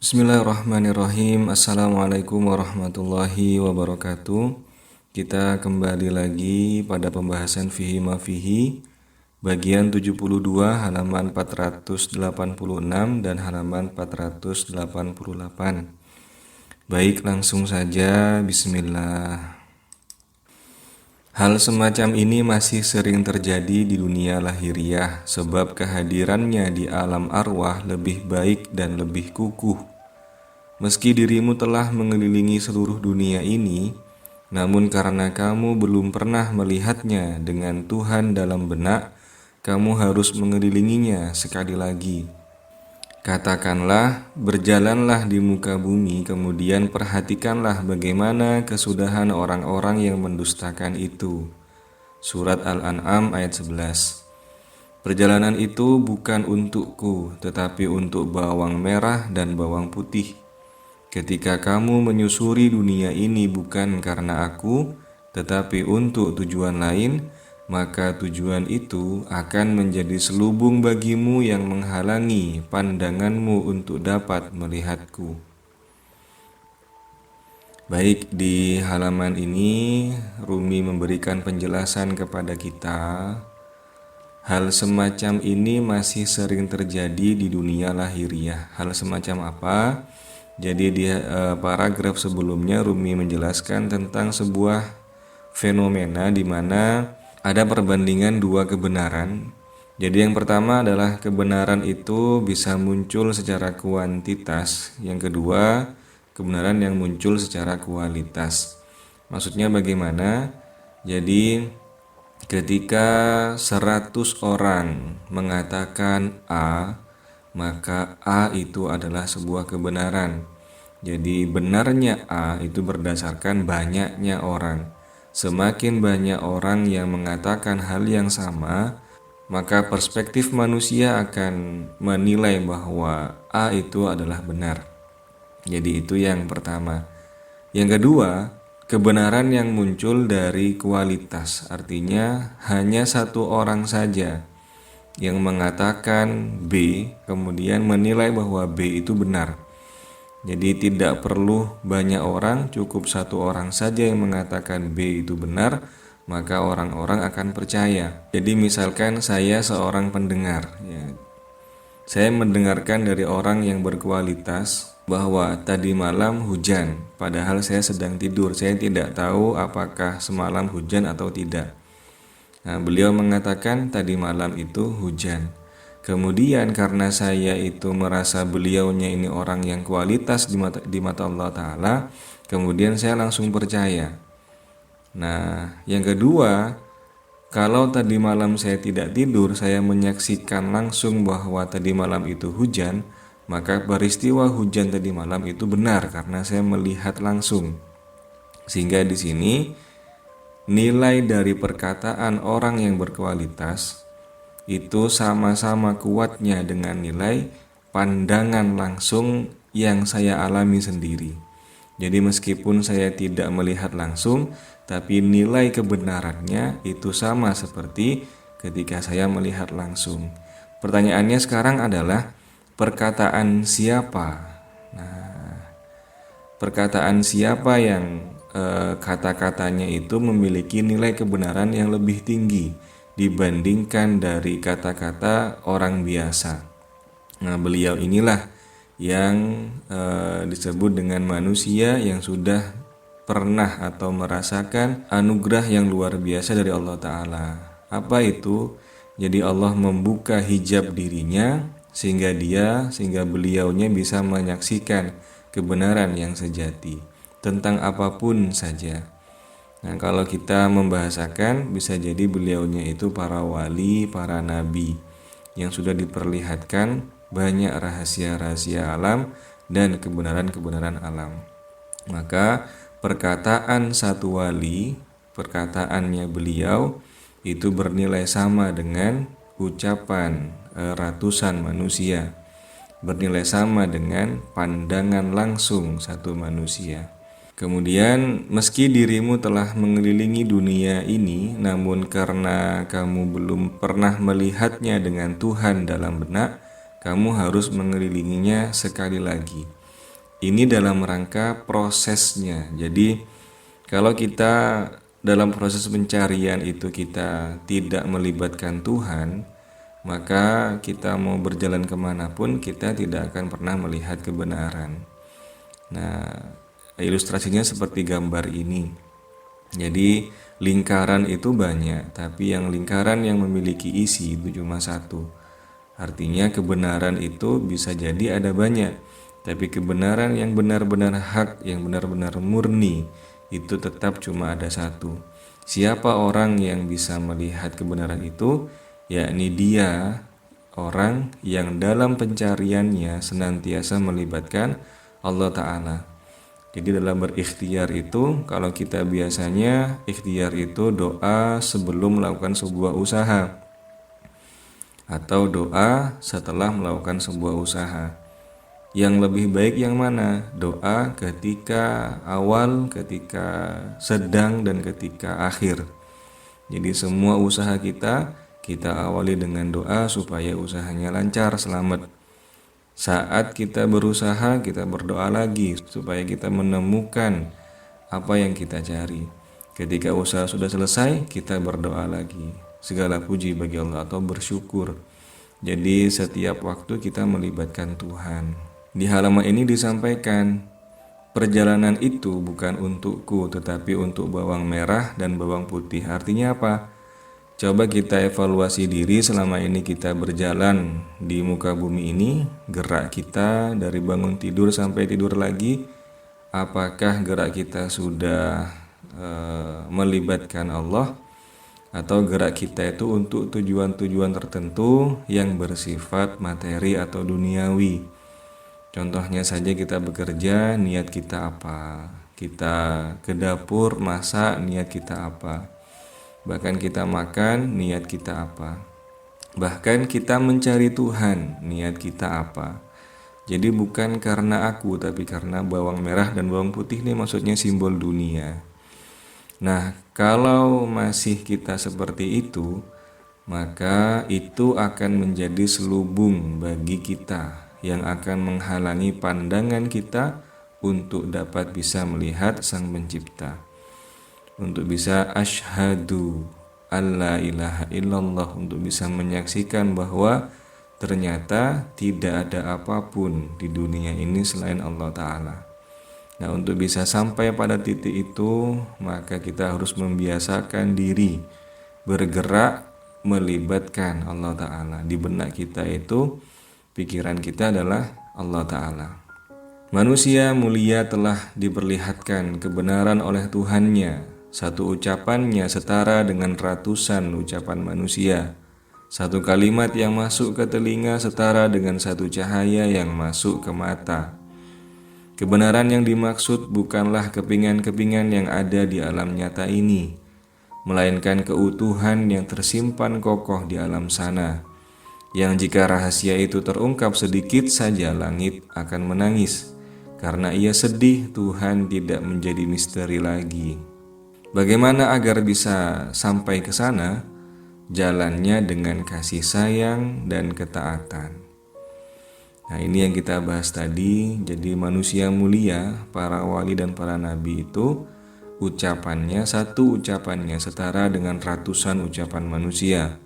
Bismillahirrahmanirrahim. Assalamualaikum warahmatullahi wabarakatuh. Kita kembali lagi pada pembahasan Fihi Ma Fihi bagian 72 halaman 486 dan halaman 488. Baik, langsung saja. Bismillah. Hal semacam ini masih sering terjadi di dunia lahiriah sebab kehadirannya di alam arwah lebih baik dan lebih kukuh. Meski dirimu telah mengelilingi seluruh dunia ini, namun karena kamu belum pernah melihatnya dengan Tuhan dalam benak, kamu harus mengelilinginya sekali lagi. Katakanlah, berjalanlah di muka bumi, kemudian perhatikanlah bagaimana kesudahan orang-orang yang mendustakan itu. Surat Al-An'am ayat 11. Perjalanan itu bukan untukku, tetapi untuk bawang merah dan bawang putih. Ketika kamu menyusuri dunia ini bukan karena aku, tetapi untuk tujuan lain, maka tujuan itu akan menjadi selubung bagimu yang menghalangi pandanganmu untuk dapat melihatku. Baik, di halaman ini Rumi memberikan penjelasan kepada kita. Hal semacam ini masih sering terjadi di dunia lahiriah. Hal semacam apa? Jadi di paragraf sebelumnya Rumi menjelaskan tentang sebuah fenomena di mana ada perbandingan dua kebenaran. Jadi yang pertama adalah kebenaran itu bisa muncul secara kuantitas. Yang kedua, kebenaran yang muncul secara kualitas. Maksudnya bagaimana? Jadi ketika 100 orang mengatakan A, maka A itu adalah sebuah kebenaran. Jadi benarnya A itu berdasarkan banyaknya orang. Semakin banyak orang yang mengatakan hal yang sama, maka perspektif manusia akan menilai bahwa A itu adalah benar. Jadi itu yang pertama. Yang kedua, kebenaran yang muncul dari kualitas, artinya hanya satu orang saja yang mengatakan B, kemudian menilai bahwa B itu benar. Jadi tidak perlu banyak orang, cukup satu orang saja yang mengatakan B itu benar, maka orang-orang akan percaya. Jadi misalkan saya seorang pendengar, saya mendengarkan dari orang yang berkualitas bahwa tadi malam hujan, padahal saya sedang tidur, saya tidak tahu apakah semalam hujan atau tidak. Nah, beliau mengatakan tadi malam itu hujan. Kemudian karena saya itu merasa beliaunya ini orang yang kualitas di mata Allah Ta'ala, kemudian saya langsung percaya. Nah, yang kedua, kalau tadi malam saya tidak tidur, saya menyaksikan langsung bahwa tadi malam itu hujan, maka peristiwa hujan tadi malam itu benar karena saya melihat langsung. Sehingga di sini nilai dari perkataan orang yang berkualitas itu sama-sama kuatnya dengan nilai pandangan langsung yang saya alami sendiri. Jadi meskipun saya tidak melihat langsung, tapi nilai kebenarannya itu sama seperti ketika saya melihat langsung. Pertanyaannya sekarang adalah perkataan siapa? Nah, perkataan siapa yang kata-katanya itu memiliki nilai kebenaran yang lebih tinggi dibandingkan dari kata-kata orang biasa. Nah, beliau inilah yang disebut dengan manusia yang sudah pernah atau merasakan anugerah yang luar biasa dari Allah Ta'ala. Apa itu? Jadi Allah membuka hijab dirinya sehingga beliaunya bisa menyaksikan kebenaran yang sejati tentang apapun saja. Nah, kalau kita membahasakan, bisa jadi beliaunya itu para wali, para nabi yang sudah diperlihatkan banyak rahasia-rahasia alam dan kebenaran-kebenaran alam. Maka perkataan satu wali, perkataannya beliau itu bernilai sama dengan ucapan ratusan manusia, bernilai sama dengan pandangan langsung satu manusia. Kemudian meski dirimu telah mengelilingi dunia ini, namun karena kamu belum pernah melihatnya dengan Tuhan dalam benak, kamu harus mengelilinginya sekali lagi. Ini dalam rangka prosesnya. Jadi kalau kita dalam proses pencarian itu kita tidak melibatkan Tuhan, maka kita mau berjalan kemanapun kita tidak akan pernah melihat kebenaran. Nah, ilustrasinya seperti gambar ini. Jadi lingkaran itu banyak, tapi yang lingkaran yang memiliki isi itu cuma satu. Artinya kebenaran itu bisa jadi ada banyak, tapi kebenaran yang benar-benar hak, yang benar-benar murni, itu tetap cuma ada satu. Siapa orang yang bisa melihat kebenaran itu? Yakni dia, orang yang dalam pencariannya senantiasa melibatkan Allah Ta'ala. Jadi dalam berikhtiar itu, kalau kita biasanya ikhtiar itu doa sebelum melakukan sebuah usaha, atau doa setelah melakukan sebuah usaha. Yang lebih baik yang mana? Doa ketika awal, ketika sedang, dan ketika akhir. Jadi semua usaha kita awali dengan doa supaya usahanya lancar, selamat. Saat kita berusaha, kita berdoa lagi supaya kita menemukan apa yang kita cari. Ketika usaha sudah selesai, kita berdoa lagi. Segala puji bagi Allah atau bersyukur. Jadi setiap waktu kita melibatkan Tuhan. Di halaman ini disampaikan, perjalanan itu bukan untukku tetapi untuk bawang merah dan bawang putih. Artinya apa? Coba kita evaluasi diri selama ini kita berjalan di muka bumi ini. Gerak kita dari bangun tidur sampai tidur lagi, apakah gerak kita sudah melibatkan Allah? Atau gerak kita itu untuk tujuan-tujuan tertentu yang bersifat materi atau duniawi. Contohnya saja kita bekerja, niat kita apa? Kita ke dapur, masak, niat kita apa? Bahkan kita makan, niat kita apa? Bahkan kita mencari Tuhan, niat kita apa? Jadi bukan karena aku, tapi karena bawang merah dan bawang putih ini maksudnya simbol dunia. Nah, kalau masih kita seperti itu, maka itu akan menjadi selubung bagi kita yang akan menghalangi pandangan kita untuk dapat bisa melihat Sang Pencipta. Untuk bisa asyhadu alla ilaha illallah, untuk bisa menyaksikan bahwa ternyata tidak ada apapun di dunia ini selain Allah Ta'ala. Nah, untuk bisa sampai pada titik itu, maka kita harus membiasakan diri bergerak melibatkan Allah Ta'ala. Di benak kita itu, pikiran kita adalah Allah Ta'ala. Manusia mulia telah diperlihatkan kebenaran oleh Tuhannya. Satu ucapannya setara dengan ratusan ucapan manusia. Satu kalimat yang masuk ke telinga setara dengan satu cahaya yang masuk ke mata. Kebenaran yang dimaksud bukanlah kepingan-kepingan yang ada di alam nyata ini, melainkan keutuhan yang tersimpan kokoh di alam sana, yang jika rahasia itu terungkap sedikit saja langit akan menangis, karena ia sedih Tuhan tidak menjadi misteri lagi. Bagaimana agar bisa sampai ke sana? Jalannya dengan kasih sayang dan ketaatan. Nah, ini yang kita bahas tadi. Jadi manusia mulia, para wali dan para nabi itu satu ucapannya setara dengan ratusan ucapan manusia.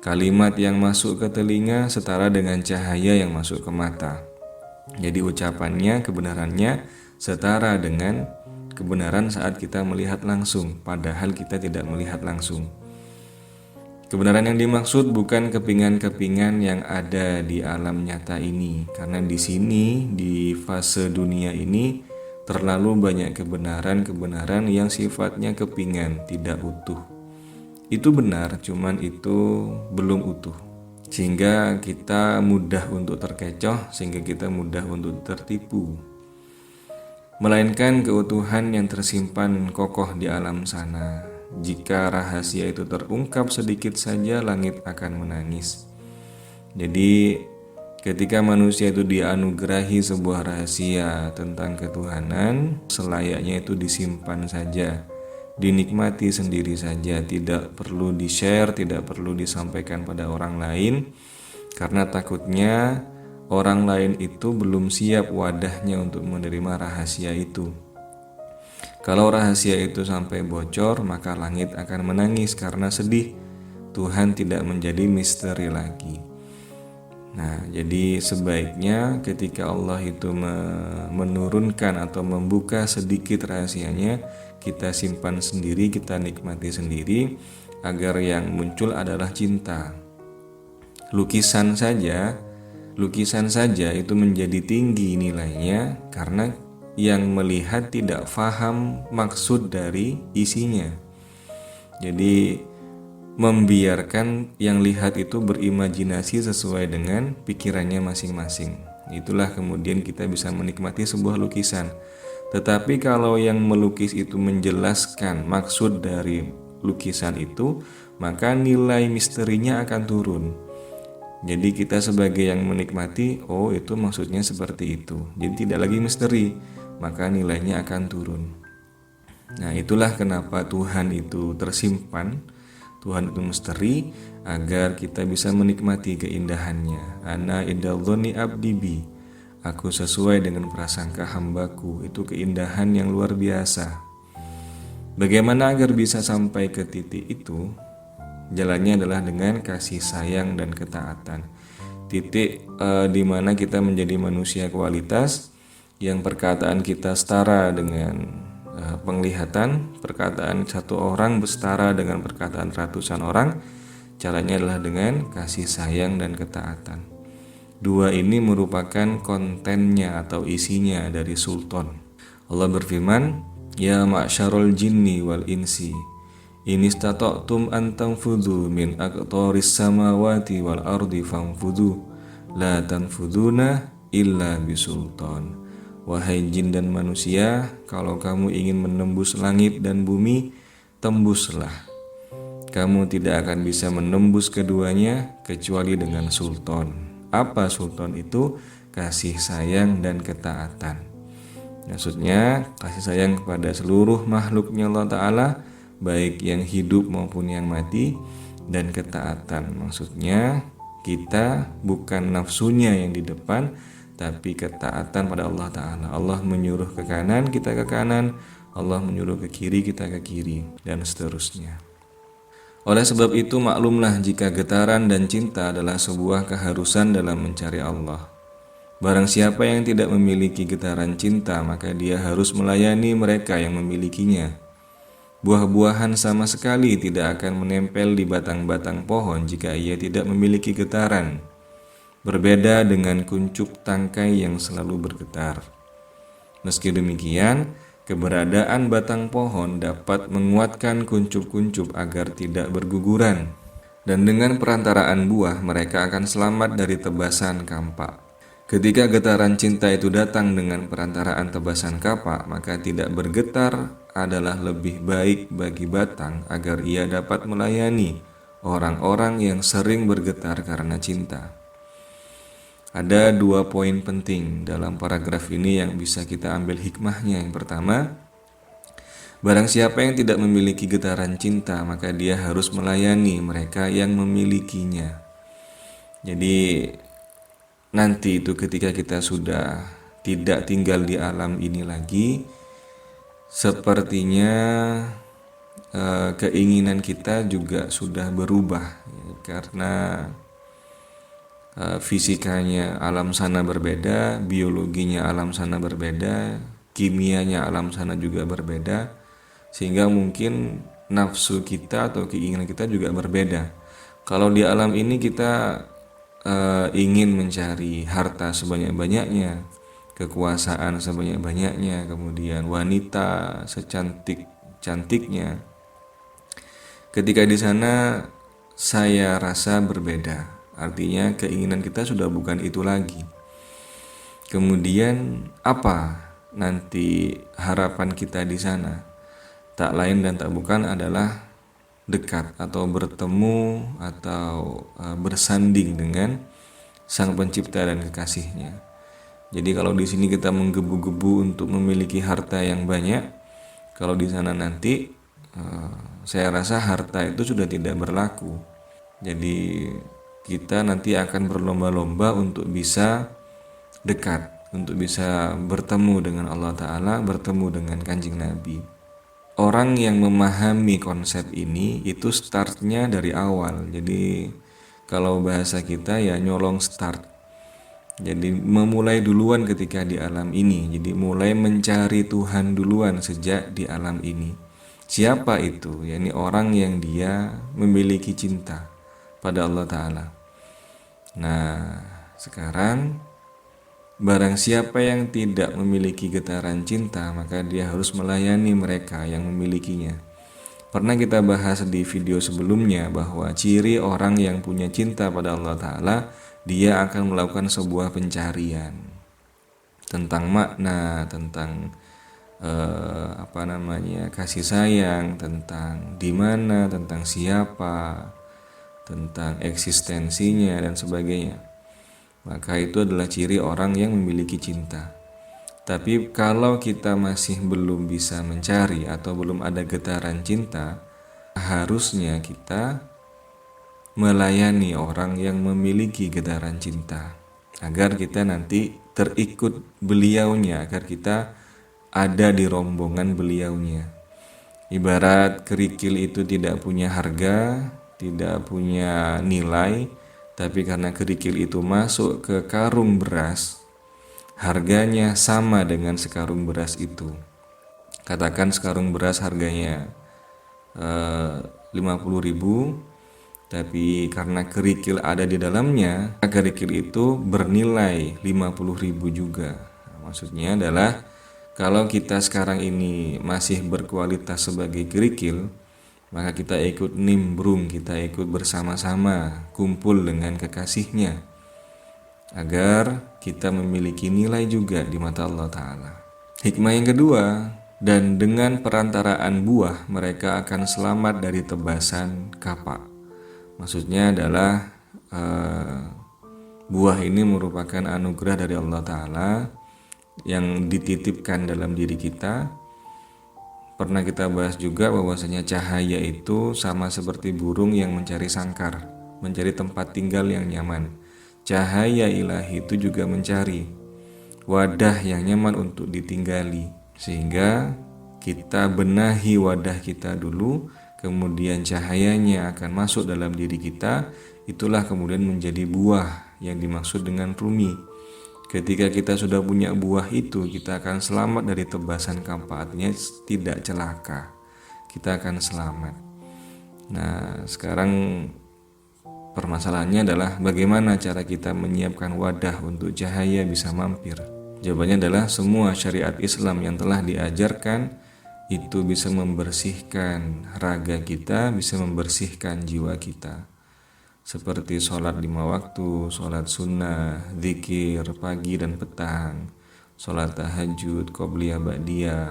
Kalimat yang masuk ke telinga setara dengan cahaya yang masuk ke mata. Jadi ucapannya, kebenarannya setara dengan kebenaran saat kita melihat langsung, padahal kita tidak melihat langsung. Kebenaran yang dimaksud bukan kepingan-kepingan yang ada di alam nyata ini, karena di sini, di fase dunia ini, terlalu banyak kebenaran-kebenaran yang sifatnya kepingan, tidak utuh. Itu benar, cuman itu belum utuh. Sehingga kita mudah untuk terkecoh, sehingga kita mudah untuk tertipu. Melainkan keutuhan yang tersimpan kokoh di alam sana. Jika rahasia itu terungkap sedikit saja, langit akan menangis. Jadi ketika manusia itu dianugerahi sebuah rahasia tentang ketuhanan, selayaknya itu disimpan saja, dinikmati sendiri saja, tidak perlu di-share, tidak perlu disampaikan pada orang lain, karena takutnya orang lain itu belum siap wadahnya untuk menerima rahasia itu. Kalau rahasia itu sampai bocor, maka langit akan menangis karena sedih. Tuhan tidak menjadi misteri lagi. Nah, jadi sebaiknya ketika Allah itu menurunkan atau membuka sedikit rahasianya, kita simpan sendiri, kita nikmati sendiri, agar yang muncul adalah cinta. Lukisan saja itu menjadi tinggi nilainya karena yang melihat tidak faham maksud dari isinya. Jadi membiarkan yang lihat itu berimajinasi sesuai dengan pikirannya masing-masing. Itulah kemudian kita bisa menikmati sebuah lukisan. Tetapi kalau yang melukis itu menjelaskan maksud dari lukisan itu, maka nilai misterinya akan turun. Jadi kita sebagai yang menikmati, oh itu maksudnya seperti itu. Jadi tidak lagi misteri, maka nilainya akan turun. Nah, itulah kenapa Tuhan itu tersimpan. Tuhan itu misteri agar kita bisa menikmati keindahannya. Ana indalloni abdi bi. Aku sesuai dengan prasangka hambaku. Itu keindahan yang luar biasa. Bagaimana agar bisa sampai ke titik itu? Jalannya adalah dengan kasih sayang dan ketaatan. Titik di mana kita menjadi manusia kualitas yang perkataan kita setara dengan penglihatan, perkataan satu orang setara dengan perkataan ratusan orang. Caranya adalah dengan kasih sayang dan ketaatan. Dua ini merupakan kontennya atau isinya dari sultan. Allah berfirman, ya ma'syarul jinni wal insi, in istata'tum an tanfudhu min aqtaris samawati wal ardi fanfudhu, la tanfuduna illa bisultan. Wahai jin dan manusia, kalau kamu ingin menembus langit dan bumi, tembuslah. Kamu tidak akan bisa menembus keduanya kecuali dengan sultan. Apa sultan itu? Kasih sayang dan ketaatan. Maksudnya kasih sayang kepada seluruh makhluknya Allah Ta'ala, baik yang hidup maupun yang mati, dan ketaatan. Maksudnya kita bukan nafsunya yang di depan, tapi ketaatan pada Allah Ta'ala. Allah menyuruh ke kanan, kita ke kanan. Allah menyuruh ke kiri, kita ke kiri, dan seterusnya. Oleh sebab itu maklumlah jika getaran dan cinta adalah sebuah keharusan dalam mencari Allah. Barang siapa yang tidak memiliki getaran cinta, maka dia harus melayani mereka yang memilikinya. Buah-buahan sama sekali tidak akan menempel di batang-batang pohon jika ia tidak memiliki getaran. Berbeda dengan kuncup tangkai yang selalu bergetar. Meski demikian, keberadaan batang pohon dapat menguatkan kuncup-kuncup agar tidak berguguran. Dan dengan perantaraan buah, mereka akan selamat dari tebasan kampak. Ketika getaran cinta itu datang dengan perantaraan tebasan kapak, maka tidak bergetar adalah lebih baik bagi batang agar ia dapat melayani orang-orang yang sering bergetar karena cinta. Ada 2 poin penting dalam paragraf ini yang bisa kita ambil hikmahnya. Yang pertama, barang siapa yang tidak memiliki getaran cinta, maka dia harus melayani mereka yang memilikinya. Jadi nanti itu ketika kita sudah tidak tinggal di alam ini lagi, sepertinya keinginan kita juga sudah berubah, karena fisikanya alam sana berbeda, biologinya alam sana berbeda, kimianya alam sana juga berbeda, sehingga mungkin nafsu kita atau keinginan kita juga berbeda. Kalau di alam ini kita ingin mencari harta sebanyak-banyaknya, kekuasaan sebanyak-banyaknya, kemudian wanita secantik-cantiknya. Ketika di sana saya rasa berbeda. Artinya keinginan kita sudah bukan itu lagi. Kemudian apa nanti harapan kita di sana? Tak lain dan tak bukan adalah dekat atau bertemu atau bersanding dengan Sang Pencipta dan Kekasihnya. Jadi kalau di sini kita menggebu-gebu untuk memiliki harta yang banyak, kalau di sana nanti saya rasa harta itu sudah tidak berlaku. Jadi kita nanti akan berlomba-lomba untuk bisa dekat, untuk bisa bertemu dengan Allah Ta'ala, bertemu dengan Kanjeng Nabi. Orang yang memahami konsep ini itu startnya dari awal. Jadi kalau bahasa kita ya nyolong start. Jadi memulai duluan ketika di alam ini. Jadi mulai mencari Tuhan duluan sejak di alam ini. Siapa itu? Yakni orang yang dia memiliki cinta pada Allah Ta'ala. Nah, sekarang barang siapa yang tidak memiliki getaran cinta, maka dia harus melayani mereka yang memilikinya. Pernah kita bahas di video sebelumnya bahwa ciri orang yang punya cinta pada Allah Ta'ala, dia akan melakukan sebuah pencarian tentang makna, tentang kasih sayang, tentang di mana, tentang siapa, tentang eksistensinya dan sebagainya. Maka itu adalah ciri orang yang memiliki cinta. Tapi kalau kita masih belum bisa mencari atau belum ada getaran cinta, harusnya kita melayani orang yang memiliki getaran cinta, agar kita nanti terikut beliaunya, agar kita ada di rombongan beliaunya. Ibarat kerikil itu tidak punya harga, tidak punya nilai, tapi karena kerikil itu masuk ke karung beras, harganya sama dengan sekarung beras itu. Katakan sekarung beras harganya 50.000, tapi karena kerikil ada di dalamnya, kerikil itu bernilai 50.000 juga. Maksudnya adalah kalau kita sekarang ini masih berkualitas sebagai kerikil, maka kita ikut nimbrung, kita ikut bersama-sama kumpul dengan kekasihnya, agar kita memiliki nilai juga di mata Allah Ta'ala. Hikmah yang kedua, dan dengan perantaraan buah mereka akan selamat dari tebasan kapak. Maksudnya adalah buah ini merupakan anugerah dari Allah Ta'ala yang dititipkan dalam diri kita. Pernah kita bahas juga bahwasanya cahaya itu sama seperti burung yang mencari sangkar, mencari tempat tinggal yang nyaman. Cahaya ilahi itu juga mencari wadah yang nyaman untuk ditinggali, sehingga kita benahi wadah kita dulu, kemudian cahayanya akan masuk dalam diri kita. Itulah kemudian menjadi buah yang dimaksud dengan rumi. Ketika kita sudah punya buah itu, kita akan selamat dari tebasan kapak, artinya tidak celaka. Kita akan selamat. Nah, sekarang permasalahannya adalah bagaimana cara kita menyiapkan wadah untuk cahaya bisa mampir. Jawabannya adalah semua syariat Islam yang telah diajarkan itu bisa membersihkan raga kita, bisa membersihkan jiwa kita. Seperti sholat 5 waktu, sholat sunnah, zikir pagi dan petang, sholat tahajud, qobliyah ba'diyah,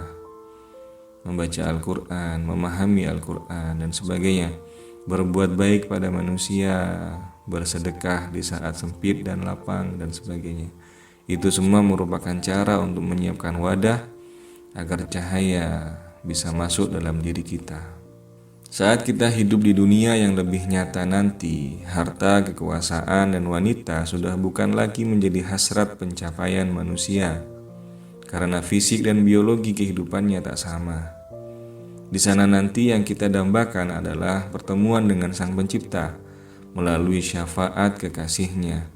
membaca Al-Quran, memahami Al-Quran dan sebagainya, berbuat baik pada manusia, bersedekah di saat sempit dan lapang dan sebagainya. Itu semua merupakan cara untuk menyiapkan wadah agar cahaya bisa masuk dalam diri kita. Saat kita hidup di dunia yang lebih nyata nanti, harta, kekuasaan, dan wanita sudah bukan lagi menjadi hasrat pencapaian manusia, karena fisik dan biologi kehidupannya tak sama. Di sana nanti yang kita dambakan adalah pertemuan dengan Sang Pencipta melalui syafaat kekasihnya.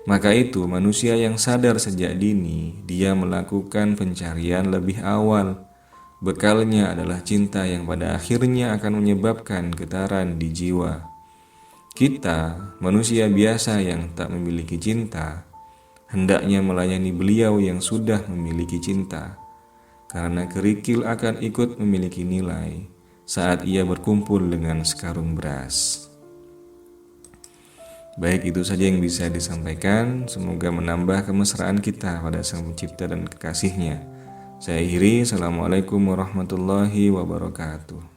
Maka itu manusia yang sadar sejak dini, dia melakukan pencarian lebih awal. Bekalnya adalah cinta yang pada akhirnya akan menyebabkan getaran di jiwa. Kita, manusia biasa yang tak memiliki cinta, hendaknya melayani beliau yang sudah memiliki cinta, karena kerikil akan ikut memiliki nilai saat ia berkumpul dengan sekarung beras. Baik, itu saja yang bisa disampaikan. Semoga menambah kemesraan kita pada Sang Pencipta dan kekasihnya. Saya akhiri, Assalamualaikum warahmatullahi wabarakatuh.